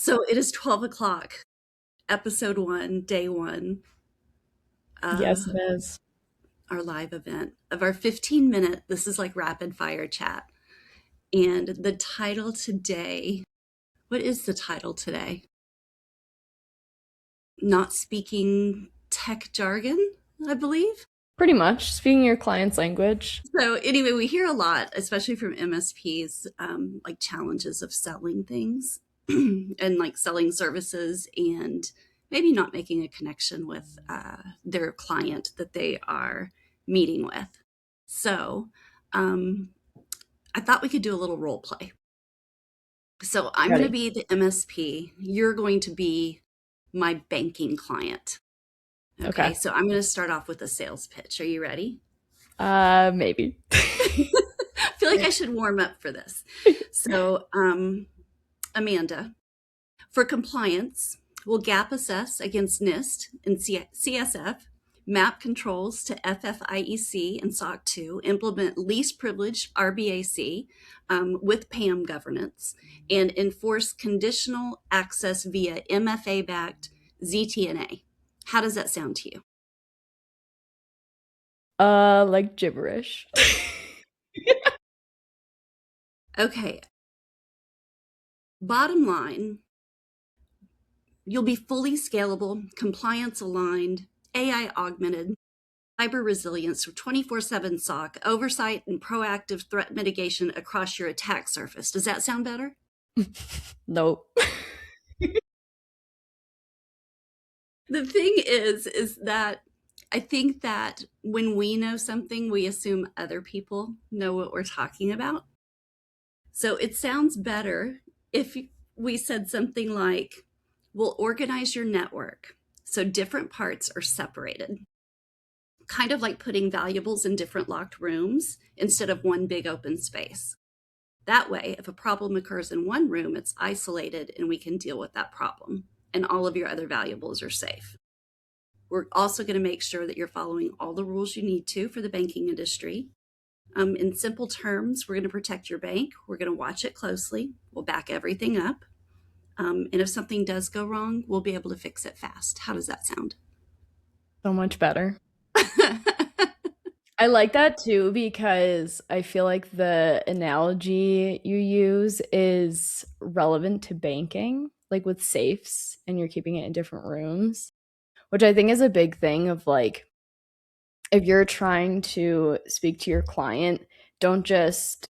So it is 12 o'clock, episode one, day one Yes, of it is. our live event of our 15-minute. This is like rapid fire chat. And the title today, what is the title today? Not speaking tech jargon, I believe. Pretty much speaking your client's language. So anyway, we hear a lot, especially from MSPs, like challenges of selling things and like selling services and maybe not making a connection with their client that they are meeting with. So um, I thought we could do a little role play. So I'm going to Ready. be the MSP. You're going to be my banking client. Okay, Okay. so I'm going to start off with a sales pitch. Are you ready? Maybe. I feel like I should warm up for this. So, Amanda, for compliance, will gap assess against NIST and CSF, map controls to FFIEC and SOC 2, implement least privilege RBAC with PAM governance, and enforce conditional access via MFA backed ZTNA. How does that sound to you? Like gibberish. Okay, bottom line, you'll be fully scalable, compliance aligned, AI augmented, cyber resilience with 24/7 SOC, oversight, and proactive threat mitigation across your attack surface. Does that sound better? Nope. The thing is that I think that when we know something, we assume other people know what we're talking about. So it sounds better if we said something like, we'll organize your network so different parts are separated, kind of like putting valuables in different locked rooms instead of one big open space. That way, if a problem occurs in one room, it's isolated and we can deal with that problem, and all of your other valuables are safe. We're also going to make sure that you're following all the rules you need to for the banking industry. In simple terms, we're going to protect your bank. We're going to watch it closely. We'll back everything up. And if something does go wrong, we'll be able to fix it fast. How does that sound? So much better. I like that too because I feel like the analogy you use is relevant to banking, like with safes and you're keeping it in different rooms, which I think is a big thing of like if you're trying to speak to your client, don't just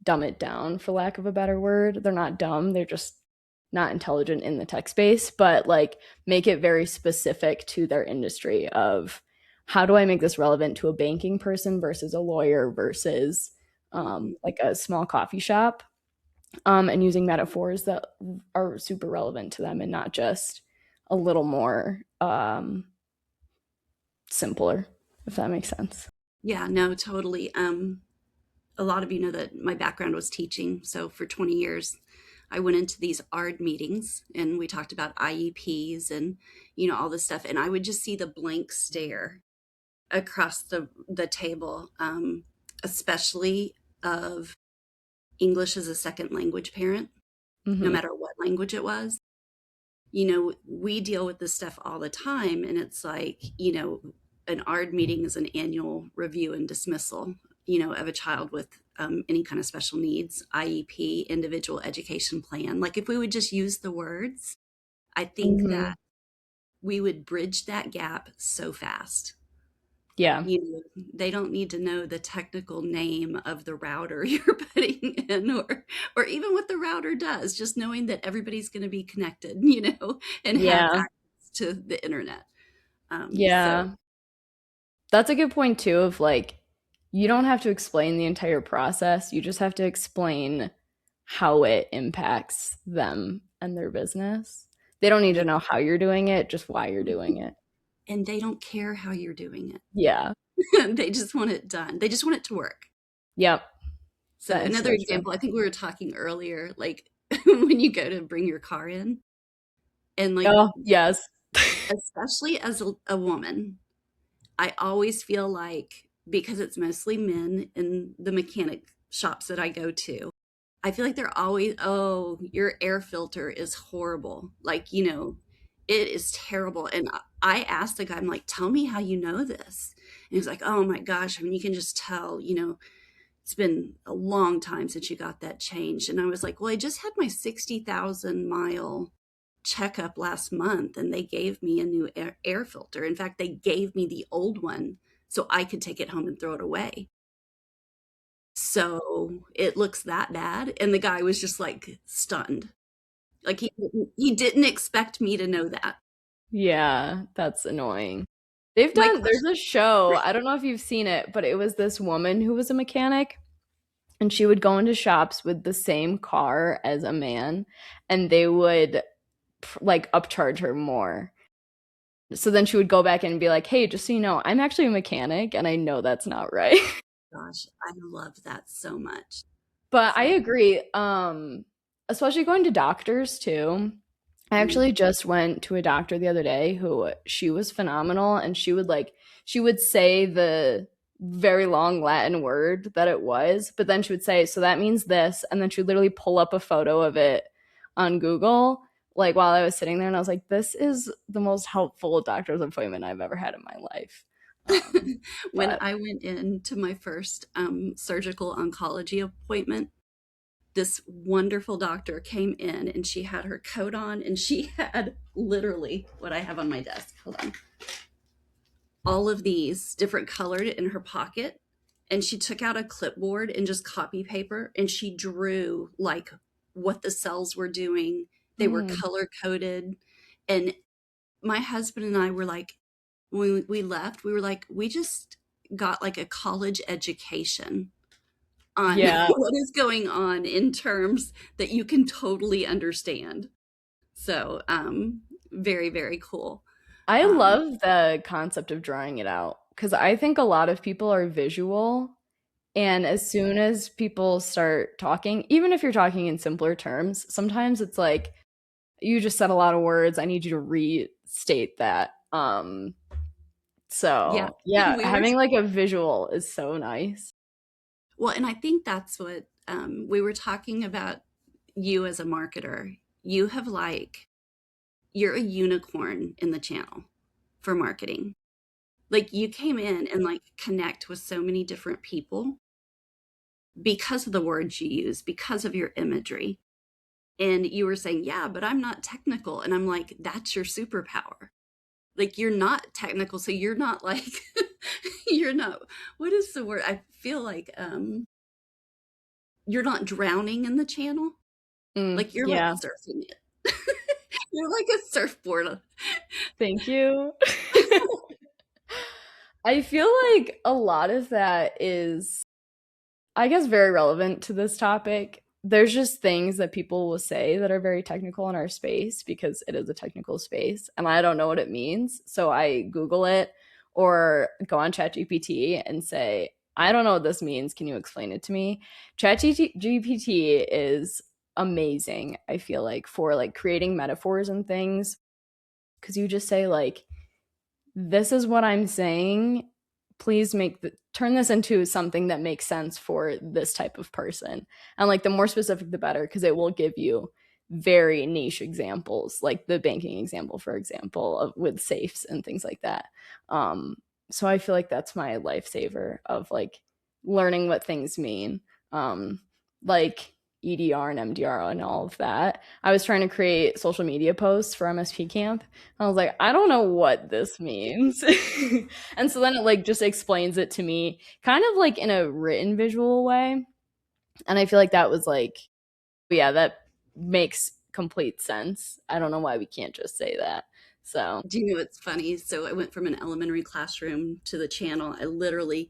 dumb it down for lack of a better word. They're not dumb, they're just not intelligent in the tech space, but like make it very specific to their industry of how do I make this relevant to a banking person versus a lawyer versus like a small coffee shop, and using metaphors that are super relevant to them and not just a little more simpler, if that makes sense. Yeah, no, totally. A lot of you know that my background was teaching. So for 20 years, I went into these ARD meetings and we talked about IEPs and, all this stuff. And I would just see the blank stare across the table, especially of English as a second language parent, no Mm-hmm. matter what language it was. We deal with this stuff all the time. And it's like, an ARD meeting is an annual review and dismissal, of a child with any kind of special needs, IEP, individual education plan. Like if we would just use the words, I think Mm-hmm. that we would bridge that gap so fast. Yeah. They don't need to know the technical name of the router you're putting in, or even what the router does, just knowing that everybody's going to be connected, and have Yeah. access to the internet. So Yeah. That's a good point too of like you don't have to explain the entire process. You just have to explain how it impacts them and their business. They don't need yeah, to know how you're doing it, just why you're doing it. and they don't care how you're doing Yeah. it. They just want it done. They just want it to work. Yep. So That is another so true. example, I think we were talking earlier, like when you go to bring your car in, and like Oh, yes. especially as a woman, I always feel like, because it's mostly men in the mechanic shops that I go to, I feel like they're always, "Oh, your air filter is horrible." Like, it is terrible, and I asked the guy, I'm like, "Tell me how you know this." And he's like, "Oh my gosh, I mean, you can just tell, it's been a long time since you got that changed." And I was like, "Well, I just had my 60,000-mile checkup last month, and they gave me a new air filter. In fact, they gave me the old one so I could take it home and throw it away." So it looks that bad. And the guy was just like stunned. Like he didn't expect me to know that. Yeah, that's annoying. My There's question, a show, I don't know if you've seen it, but it was this woman who was a mechanic, and she would go into shops with the same car as a man, and they would like upcharge her more. So then she would go back in and be like, "Hey, just so you know, I'm actually a mechanic and I know that's not right." gosh, I love that so much. But I So, agree, especially going to doctors too. I mm. actually just went to a doctor the other day who she was phenomenal, and she would say the very long Latin word that it was, but then she would say, "So that means this," and then she would literally pull up a photo of it on Google, like while I was sitting there, and I was like, "This is the most helpful doctor's appointment I've ever had in my life." When But I went in to my first surgical oncology appointment, this wonderful doctor came in and she had her coat on and she had literally what I have on my desk. Hold on. All of these different colored in her pocket. And she took out a clipboard and just copy paper and she drew like what the cells were doing. They were mm, color coded. And my husband and I were like, when we left, we were like, we just got like a college education on yeah, what is going on in terms that you can totally understand. So, very, very cool. I Um, love the concept of drawing it out because I think a lot of people are visual. And as soon as people start talking, even if you're talking in simpler terms, sometimes it's like you just said a lot of words. I need you to restate that. yeah, So yeah, we were having like a visual is so nice. well, and I think that's what we were talking about. You as a marketer, you have like you're a unicorn in the channel for marketing. Like you came in and like connect with so many different people because of the words you use, because of your imagery. And you were saying, "Yeah, but I'm not technical." And I'm like, "That's your superpower." Like you're not technical, so you're not like you're not, what is the word? I feel like you're not drowning in the channel. Like you're like Yeah, surfing it. You're like a surfboard. thank you. I feel like a lot of that is, I guess, very relevant to this topic. There's just things that people will say that are very technical in our space because it is a technical space and I don't know what it means. So I Google it or go on ChatGPT and say, I don't know what this means. Can you explain it to me? ChatGPT is amazing, I feel like, for like creating metaphors and things. Because you just say, like, this is what I'm saying. Please turn this into something that makes sense for this type of person. And like the more specific, the better, because it will give you very niche examples, like the banking example, for example, with safes and things like that. Um, so I feel like that's my lifesaver of like learning what things mean. Like EDR and MDR and all of that. I was trying to create social media posts for MSP camp. I was like, I don't know what this means. And so then it like just explains it to me kind of like in a written visual way. And I feel like that was like, yeah, that makes complete sense. I don't know why we can't just say that. So, Do you know what's funny? So I went from an elementary classroom to the channel. I literally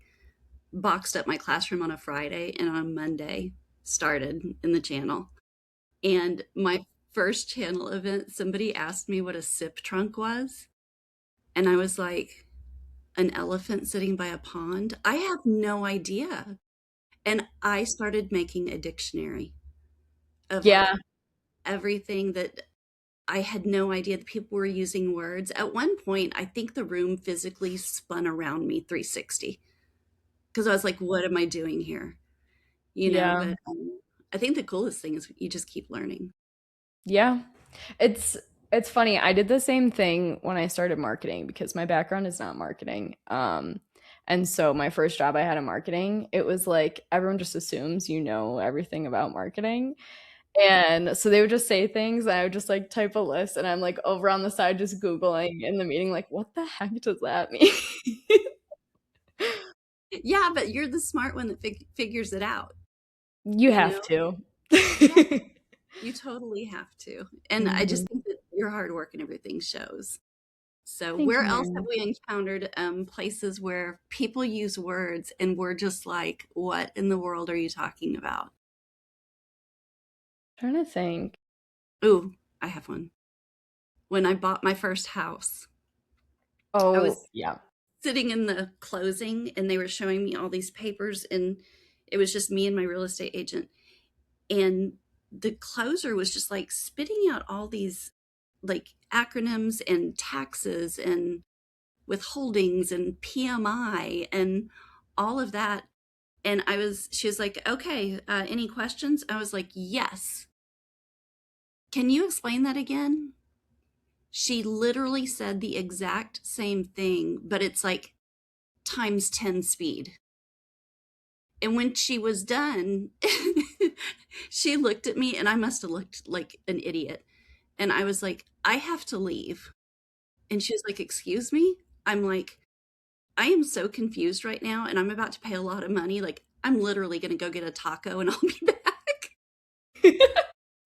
boxed up my classroom on a Friday and on Monday started in the channel. And my first channel event, somebody asked me what a sip trunk was. And I was like, an elephant sitting by a pond? I have no idea. And I started making a dictionary of like yeah, everything that I had no idea that people were using words. At one point, I think the room physically spun around me 360 because I was like, what am I doing here? yeah. But I think the coolest thing is you just keep learning. Yeah. It's it's funny. I did the same thing when I started marketing because my background is not marketing. And so my first job I had in marketing, it was like everyone just assumes you know everything about marketing. And so they would just say things and I would just like type a list and I'm like over on the side just Googling in the meeting, like, what the heck does that mean? Yeah, but you're the smart one that figures it out, You you have know? to. Yeah, you totally have to. And I just Mhm. think that your hard work and everything shows. So, Thank where you, else have Mary. we encountered places where people use words and we're just like, what in the world are you talking about? Trying to think. Ooh, I have one. When I bought my first house, I Oh, was yeah. sitting in the closing and they were showing me all these papers, and it was just me and my real estate agent. And the closer was just like spitting out all these like acronyms and taxes and withholdings and PMI and all of that. And she was like, okay, any questions? I was like, yes. Can you explain that again? She literally said the exact same thing, but it's like times 10 speed. And when she was done, she looked at me and I must have looked like an idiot. And I was like, I have to leave. And she was like, excuse me? I'm like, I am so confused right now and I'm about to pay a lot of money. Like, I'm literally going to go get a taco and I'll be back.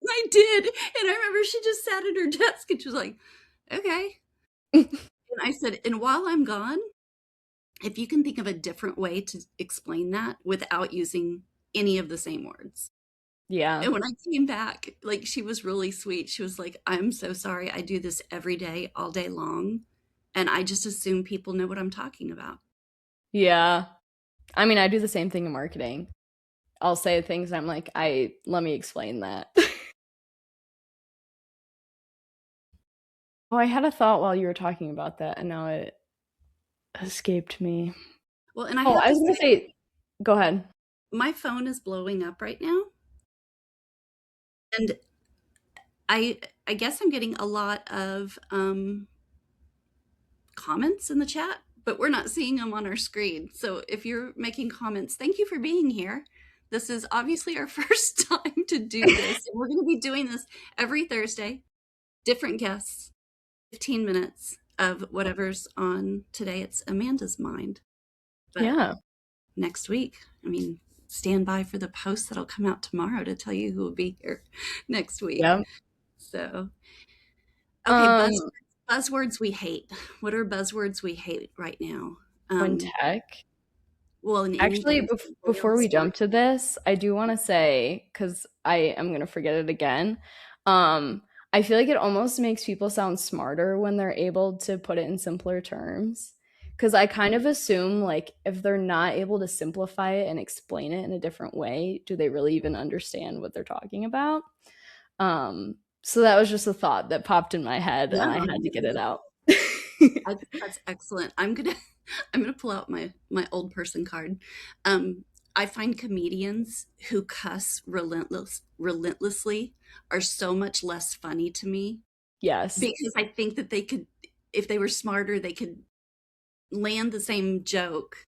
And I did. And I remember she just sat at her desk and she was like, okay. And I said, and while I'm gone, if you can think of a different way to explain that without using any of the same words. Yeah. And when I came back, like she was really sweet. She was like, I'm so sorry. I do this every day, all day long. And I just assume people know what I'm talking about. Yeah. I mean, I do the same thing in marketing. I'll say things and I'm like, I let me explain that. Oh, I had a thought while you were talking about that and now it escaped me. Well, and I Oh, have I to was gonna say, say, go ahead. my phone is blowing up right now. And I I guess I'm getting a lot of comments in the chat, but we're not seeing them on our screen. So if you're making comments, thank you for being here. This is obviously our first time to do this. And we're going to be doing this every Thursday, different guests, 15 minutes of whatever's on today. It's Amanda's mind. But Yeah. next week, I mean, stand by for the post that'll come out tomorrow to tell you who will be here next week. Yep. So, okay, Um, buzzwords we hate. What are buzzwords we hate right now? when Um, tech. well, in Actually, anything, before sales, we jump to marketing. this, I do want to say, because I am going to forget it again, um, I feel like it almost makes people sound smarter when they're able to put it in simpler terms. Because I kind of assume, like, if they're not able to simplify it and explain it in a different way, do they really even understand what they're talking about? So that was just a thought that popped in my head, and I No, had to get it out. I think that's excellent. I'm gonna I'm gonna pull out my old person card. Um, I find comedians who cuss relentlessly are so much less funny to me Yes. because I think that they could, if they were smarter, they could land the same joke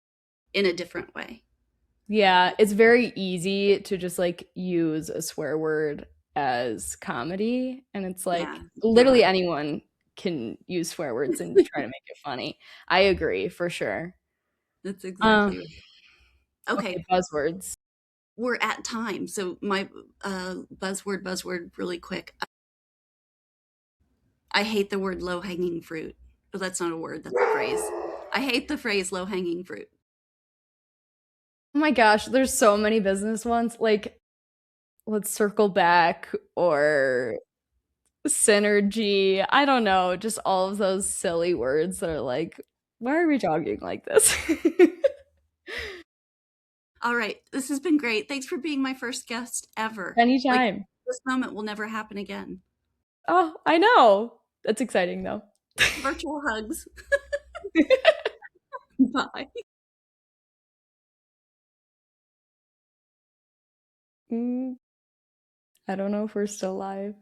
in a different way. Yeah, it's very easy to just like use a swear word as comedy. And it's like Yeah, literally anyone can use swear words and try to make it funny. I agree for sure. that's Um, exactly right. Okay, okay, buzzwords. we're at time. So my buzzword really quick. I hate the word low hanging fruit. But that's not a word, that's a phrase. I hate the phrase low hanging fruit. Oh my gosh, there's so many business ones. Like, let's circle back or synergy. I don't know, just all of those silly words that are like, why are we talking like this? All right, this has been great. Thanks for being my first guest ever. Like, Anytime. this moment will never happen again. Oh, I know. That's exciting though. Virtual hugs. Bye. Mm. I don't know if we're still live.